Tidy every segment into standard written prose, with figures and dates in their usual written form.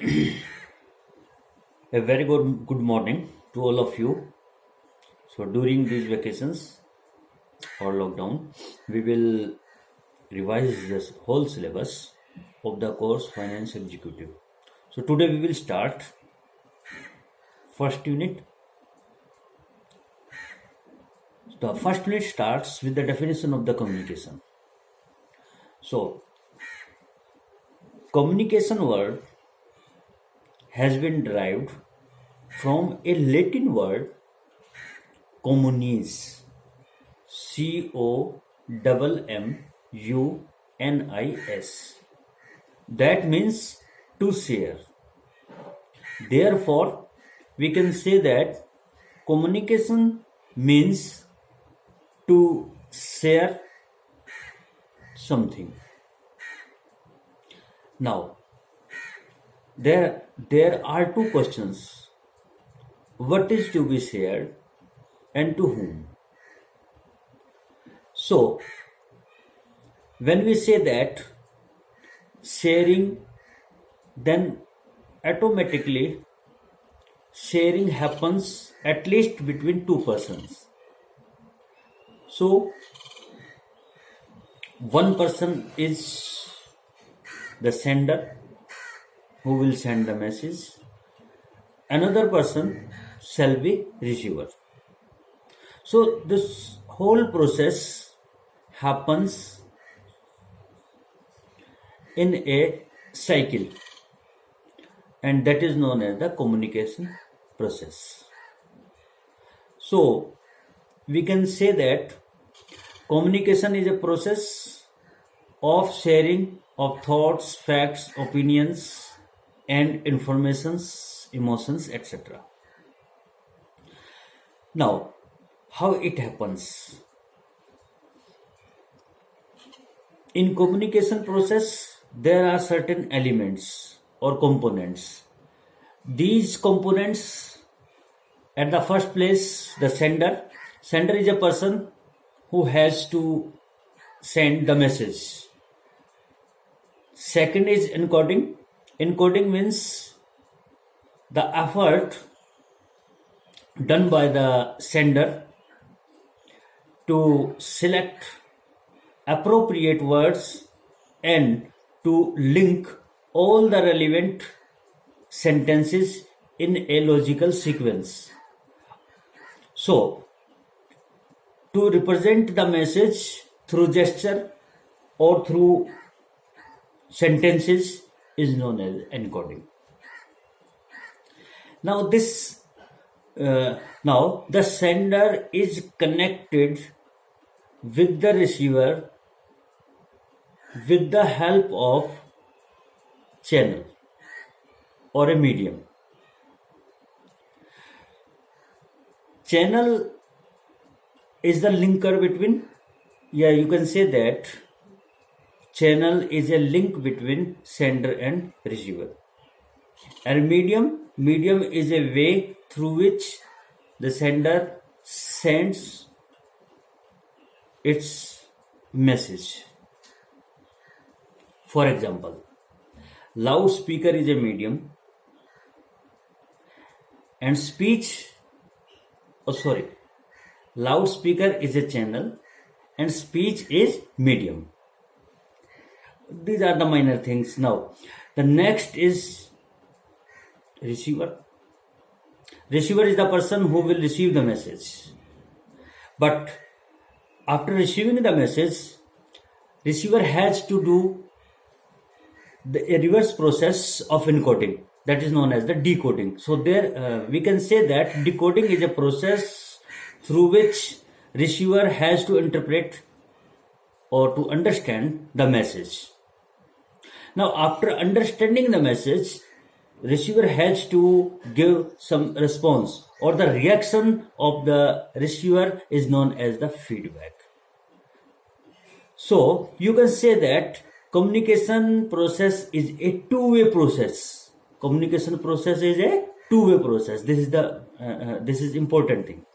A very good morning to all of you. So during these vacations or lockdown, we will revise this whole syllabus of the course Finance Executive. So today we will start first unit. The first unit starts with the definition of the communication. So communication word has been derived from a Latin word communis, COMMUNIS. That means to share. Therefore, we can say that communication means to share something. Now, there are two questions. What is to be shared and to whom? So, when we say that sharing, then automatically sharing happens at least between two persons. So, one person is the sender who will send the message, another person shall be receiver. So this whole process happens in a cycle, and that is known as the communication process. So we can say that communication is a process of sharing of thoughts, facts, opinions, and informations, emotions, etc. Now, how it happens? In communication process, there are certain elements or components. These components, at the first place, the sender. Sender is a person who has to send the message. Second is encoding. Encoding means the effort done by the sender to select appropriate words and to link all the relevant sentences in a logical sequence. So, to represent the message through gesture or through sentences is known as encoding. Now the sender is connected with the receiver with the help of channel or a medium. Channel is the linker between, you can say that channel is a link between sender and receiver. And medium is a way through which the sender sends its message. For example, loudspeaker is a medium and loudspeaker is a channel and speech is medium. These are the minor things. Now, the next is receiver. Receiver is the person who will receive the message. But after receiving the message, receiver has to do a reverse process of encoding. That is known as the decoding. So there we can say that decoding is a process through which receiver has to interpret or to understand the message. Now, after understanding the message, receiver has to give some response, or the reaction of the receiver is known as the feedback. So you can say that communication process is a two-way process. Communication process is a two-way process. This is important thing.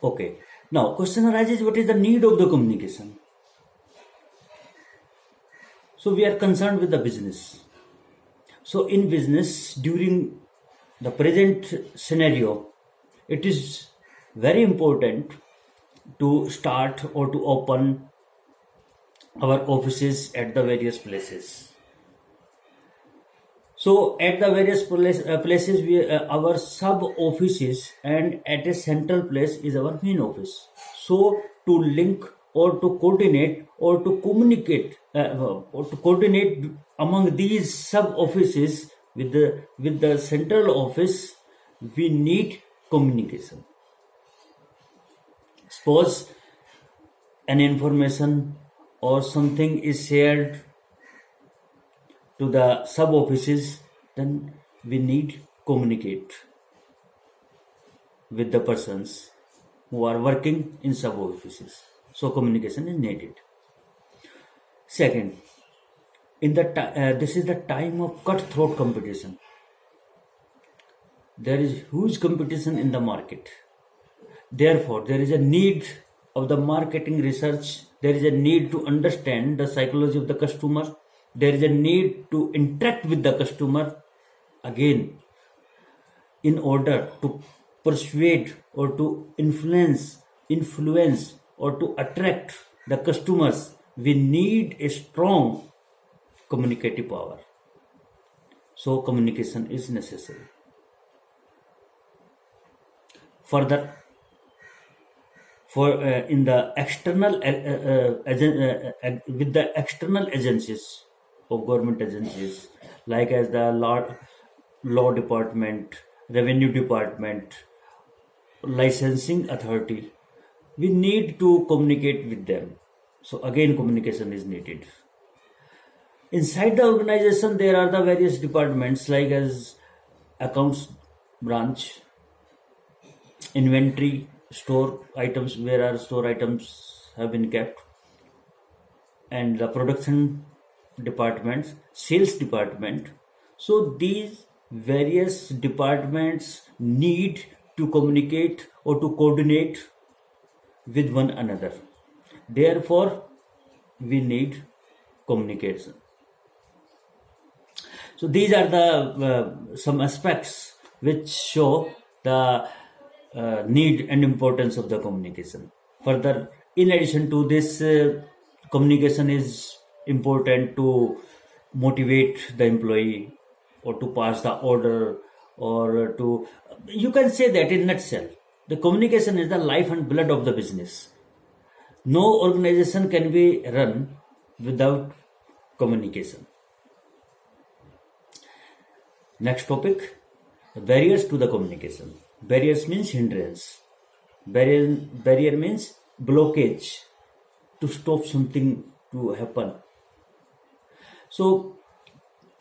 Okay. Now, question arises: what is the need of the communication? So we are concerned with the business. So in business, during the present scenario, it is very important to start or to open our offices at the various places. So at the various places, our sub offices, and at a central place is our main office. So to link or to coordinate or to coordinate among these sub offices with the central office, we need communication. Suppose an information or something is shared to the sub offices, then we need communicate with the persons who are working in sub offices. So communication is needed. Second, this is the time of cutthroat competition. There is huge competition in the market. Therefore, there is a need of the marketing research. There is a need to understand the psychology of the customer. There is a need to interact with the customer. Again, in order to persuade or to influence or to attract the customers, we need a strong communicative power. So communication is necessary. Further, in the external with the external agencies of government agencies, like as the law department, revenue department, licensing authority, we need to communicate with them. So again, communication is needed. Inside the organization, there are the various departments like as accounts branch, inventory, store items, where our store items have been kept, and the production departments, sales department. So these various departments need to communicate or to coordinate with one another. Therefore, we need communication. So these are the some aspects which show the need and importance of the communication. Further, in addition to this, communication is important to motivate the employee or to pass the order, or to, you can say that in nutshell, the communication is the life and blood of the business. No organization can be run without communication. Next topic, barriers to the communication. Barriers means hindrance. Barrier means blockage to stop something to happen. So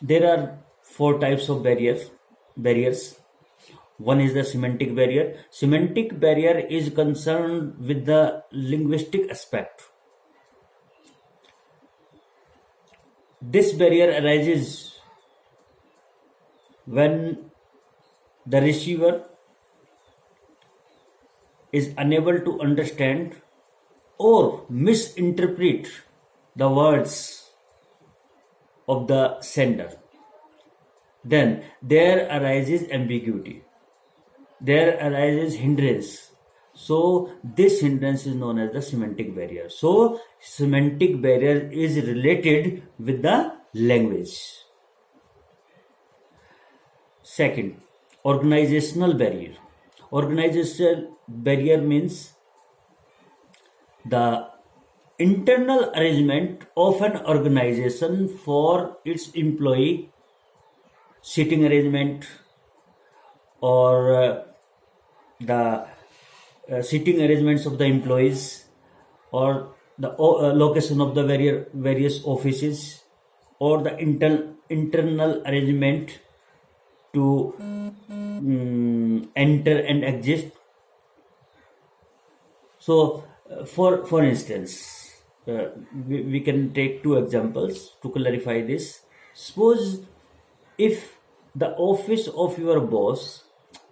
there are four types of barriers. One is the semantic barrier. Semantic barrier is concerned with the linguistic aspect. This barrier arises when the receiver is unable to understand or misinterpret the words of the sender. Then there arises ambiguity. There arises hindrance. So this hindrance is known as the semantic barrier. So semantic barrier is related with the language. Second, organizational barrier. Organizational barrier means the internal arrangement of an organization for its employee, seating arrangement, or the seating arrangements of the employees, or the location of the various offices, or the internal arrangement to enter and exit. So for instance, we can take two examples to clarify this. Suppose if the office of your boss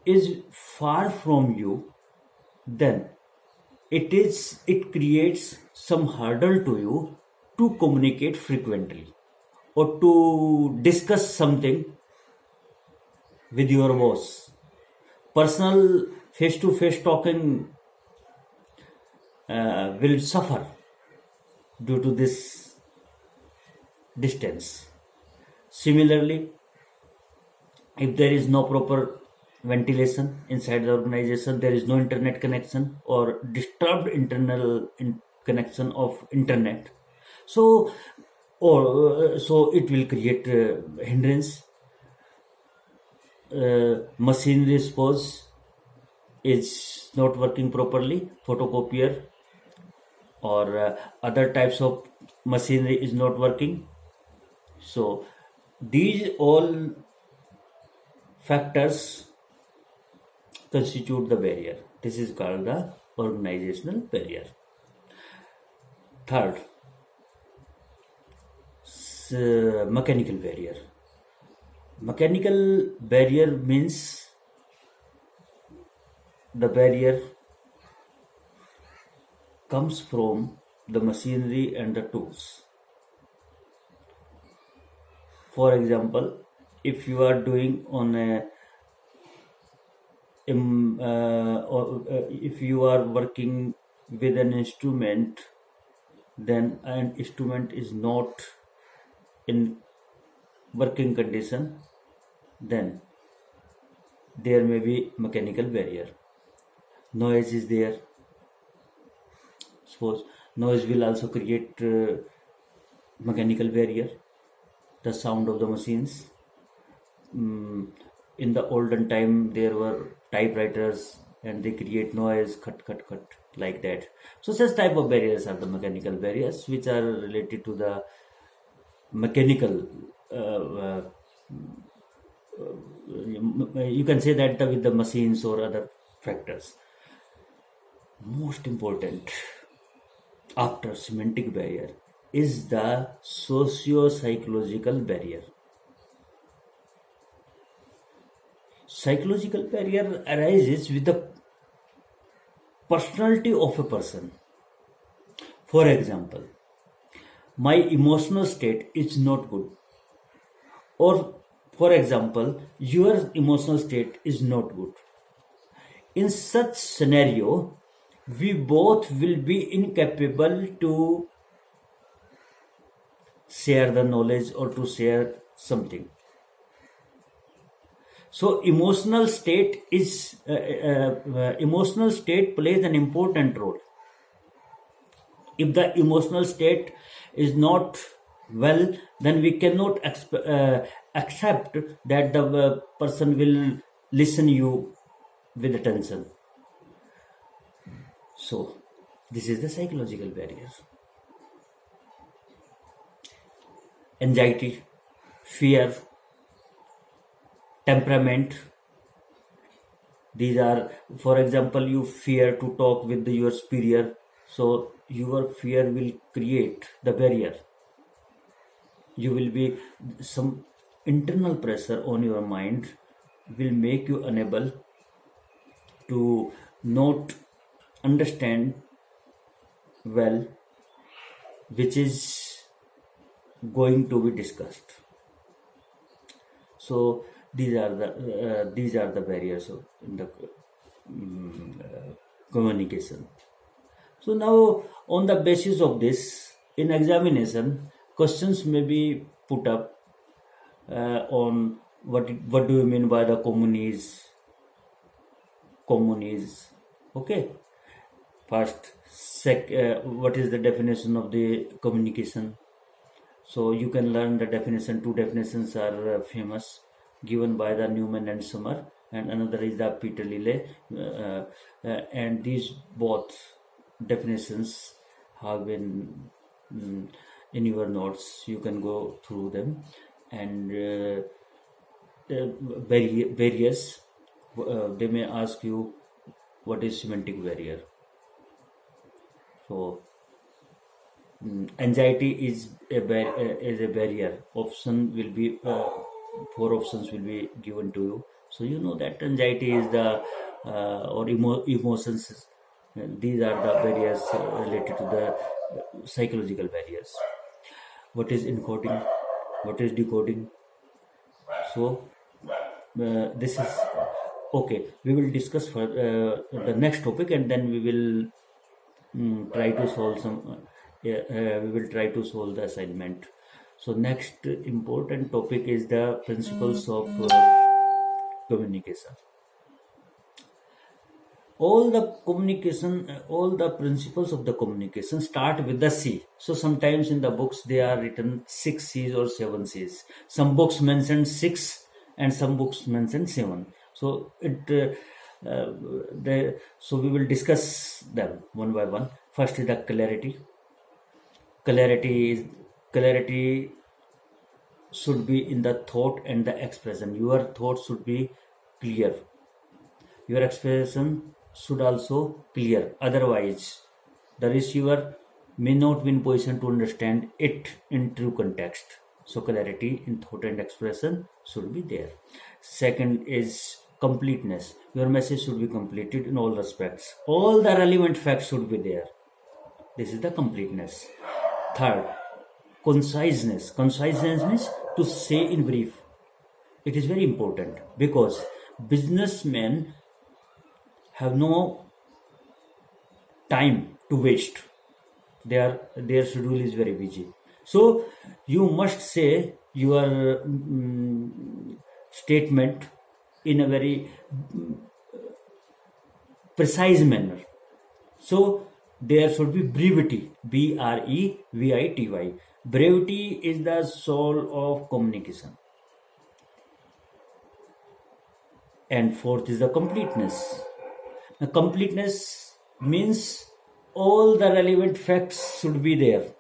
is far from you, then it creates some hurdle to you to communicate frequently or to discuss something with your boss. Personal face-to-face talking will suffer due to this distance. Similarly, if there is no proper ventilation inside the organization, there is no internet connection or disturbed internal connection of internet, so so it will create hindrance. Machinery suppose is not working properly, photocopier or other types of machinery is not working. So these all factors constitute the barrier. This is called the organizational barrier. Third, mechanical barrier. Mechanical barrier means the barrier comes from the machinery and the tools. For example, if you are doing on a if you are working with an instrument, then an instrument is not in working condition, then there may be mechanical barrier. Noise is there. Suppose noise will also create mechanical barrier. The sound of the machines. In the olden time, there were typewriters and they create noise, cut, cut, cut, like that. So such type of barriers are the mechanical barriers, which are related to the mechanical. You can say that with the machines or other factors. Most important after semantic barrier is the socio-psychological barrier. Psychological barrier arises with the personality of a person. For example, my emotional state is not good, or for example, your emotional state is not good. In such scenario, we both will be incapable to share the knowledge or to share something. So emotional state plays an important role. If the emotional state is not well, then we cannot accept that the person will listen you with attention. So this is the psychological barrier. Anxiety, fear, temperament. These are, for example, you fear to talk with your superior, so your fear will create the barrier. You will be, some internal pressure on your mind will make you unable to not understand well which is going to be discussed. So these are the barriers in the communication. So now, on the basis of this, in examination, questions may be put up on what do you mean by the communies. Okay. First, what is the definition of the communication? So you can learn the definition. Two definitions are famous, given by the Newman and Summer, and another is the Peter Lilly. And these both definitions have been in your notes. You can go through them, and barriers. They may ask you what is semantic barrier. So anxiety is a barrier. Option will be 4 options will be given to you. So you know that anxiety is the or emotions. These are the barriers related to the psychological barriers. What is encoding? What is decoding? So this is okay. We will discuss for the next topic, and then we will try to solve some. We will try to solve the assignment. So next important topic is the principles of communication. All the principles of the communication start with the C. So sometimes in the books they are written 6 C's or 7 C's. Some books mention 6 and some books mention 7. So so we will discuss them one by one. First is the clarity. Clarity should be in the thought and the expression. Your thought should be clear. Your expression should also clear. Otherwise, the receiver may not be in position to understand it in true context. So clarity in thought and expression should be there. Second is completeness. Your message should be completed in all respects. All the relevant facts should be there. This is the completeness. Third, conciseness. Conciseness means to say in brief. It is very important because businessmen have no time to waste. Their schedule is very busy. So you must say your statement in a very precise manner. So there should be brevity. Brevity. Brevity is the soul of communication. And fourth is the completeness. The completeness means all the relevant facts should be there.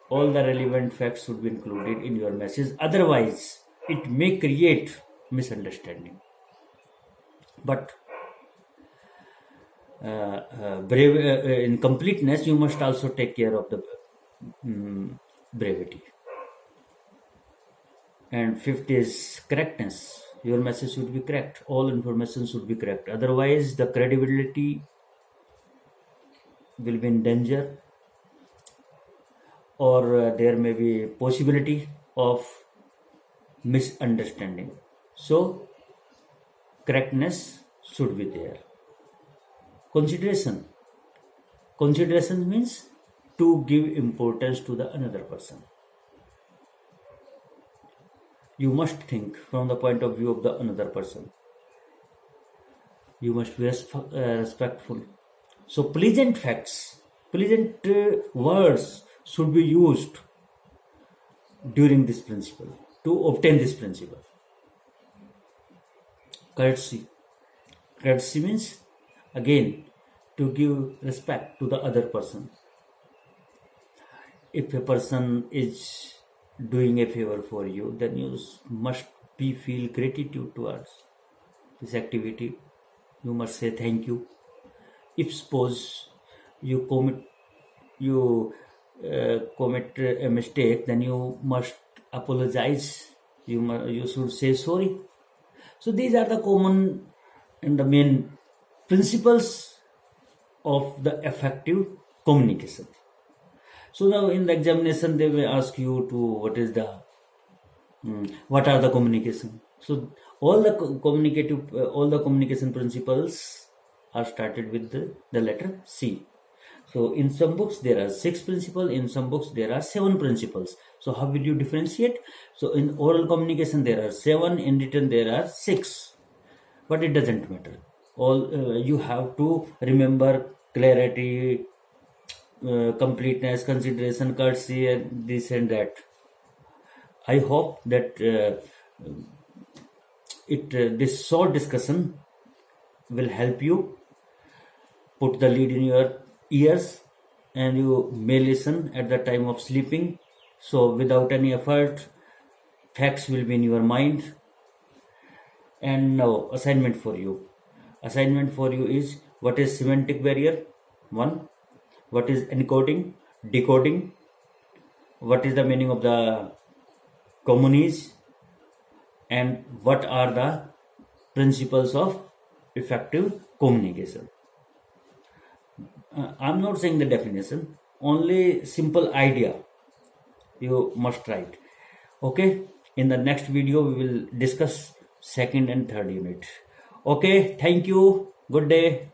All the relevant facts should be included in your message. Otherwise, it may create misunderstanding. But in completeness, you must also take care of the brevity. And fifth is correctness. Your message should be correct. All information should be correct. Otherwise, the credibility will be in danger, or there may be possibility of misunderstanding. So, correctness should be there. Consideration. Consideration means to give importance to the another person. You must think from the point of view of the another person. You must be respectful. So pleasant facts, pleasant words should be used during this principle to obtain this principle. Courtesy. Courtesy means again to give respect to the other person. If a person is doing a favor for you, then you must feel gratitude towards this activity. You must say thank you. If suppose you commit a mistake, then you must apologize. You should say sorry. So these are the common and the main principles of the effective communication. So now in the examination they will ask you to what are the communication. So all the communication principles are started with the letter C. So in some books there are 6 principles, in some books there are 7 principles. So how will you differentiate? So in oral communication there are 7, in written there are 6. But it doesn't matter. You have to remember clarity, completeness, consideration, courtesy, and this and that. I hope that this short discussion will help you put the lead in your ears, and you may listen at the time of sleeping. So without any effort, facts will be in your mind. And now assignment for you. Assignment for you is what is semantic barrier? 1. What is encoding, decoding? What is the meaning of the communies? And what are the principles of effective communication? I'm not saying the definition, only simple idea you must write. Okay, in the next video we will discuss second and third unit. Okay, thank you. Good day.